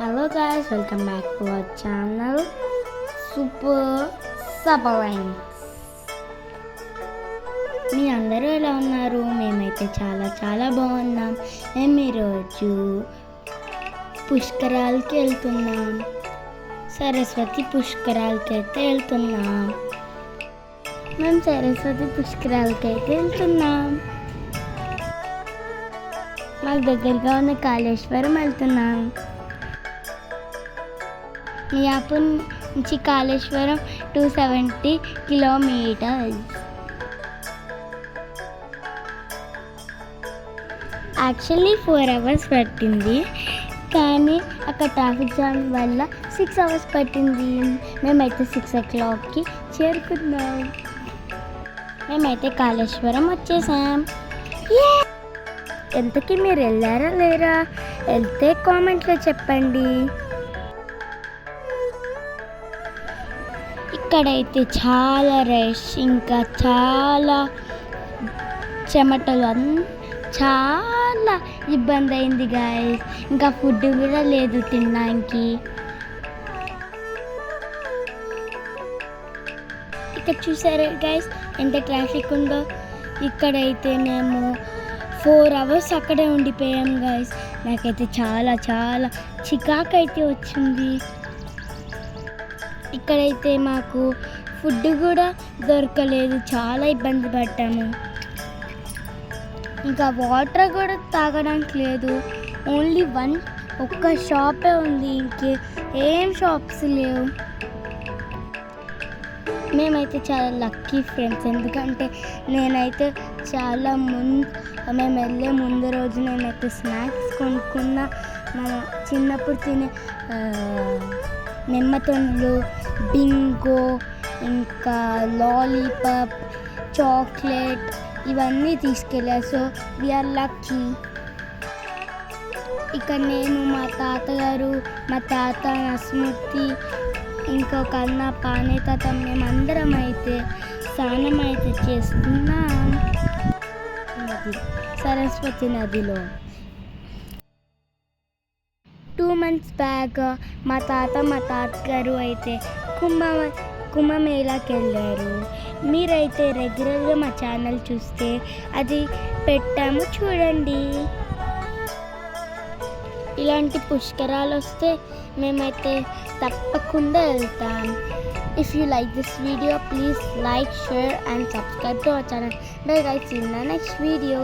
Hello guys, welcome back to our channel Super Sabaline. మీ అందరూ ఎలా ఉన్నారు? మేమైతే చాలా బాగున్నాం. మేము ఈరోజు పుష్కరాలకి వెళ్తున్నాం. సరస్వతి పుష్కరాలకి అయితే వెళ్తున్నాం. మేము సరస్వతి పుష్కరాలకి అయితే వెళ్తున్నాం. మాకు దగ్గరగా ఉన్న కాళేశ్వరం వెళ్తున్నాం. మియాపూర్ నుంచి కాళేశ్వరం 270 కిలోమీటర్స్. యాక్చువల్లీ 4 అవర్స్ పట్టింది, కానీ అక్కడ ట్రాఫిక్ జామ్ వల్ల 6 అవర్స్ పట్టింది. మేమైతే 6 o'clockకి చేరుకున్నాం. మేమైతే కాళేశ్వరం వచ్చేసాం. ఎంతకీ మీరు వెళ్ళారా లేరా? వెళ్తే కామెంట్లో చెప్పండి. ఇక్కడైతే చాలా రష్, ఇంకా చాలా చెమటలు, చాలా ఇబ్బంది అయింది గాయస్. ఇంకా ఫుడ్ కూడా లేదు తినడానికి. ఇక్కడ చూసారా గైస్ ఎంత ట్రాఫిక్ ఉందో. ఇక్కడైతే మేము 4 అవర్స్ అక్కడే ఉండిపోయాం గైస్. నాకైతే చాలా చికాకు అయితే వచ్చింది. ఇక్కడైతే మాకు ఫుడ్ కూడా దొరకలేదు, చాలా ఇబ్బంది పడ్డాము. ఇంకా వాటర్ కూడా తాగడానికి లేదు. ఓన్లీ ఒక్క షాపే ఉంది, ఇంకే ఏం షాప్స్ లేవు. మేమైతే చాలా లక్కీ ఫ్రెండ్స్, ఎందుకంటే నేనైతే మేము వెళ్ళే ముందు రోజు నేనైతే స్నాక్స్ కొనుక్కున్న. మన చిన్నప్పుడు తినే నిమ్మతొండ్లు, బింగో, ఇంకా లాలీపాప్, చాక్లెట్ ఇవన్నీ తీసుకెళ్ళా. So we are lucky. ఇక్కడ నేను, మా తాతగారు, మా తాత నస్మూర్తి, ఇంకొక అన్న పానే తాత, మేమందరం అయితే స్నానం అయితే చేస్తున్నాం సరస్వతి నదిలో. 2 months బ్యాక్ మా తాతగారు అయితే కుంభమేళాకి వెళ్ళారు. మీరైతే రెగ్యులర్గా మా ఛానల్ చూస్తే అది పెట్టాము, చూడండి. ఇలాంటి పుష్కరాలు వస్తే మేమైతే తప్పకుండా వెళ్తాం. If you like this video, please like, share and subscribe to our channel. Bye guys, see you in the next video.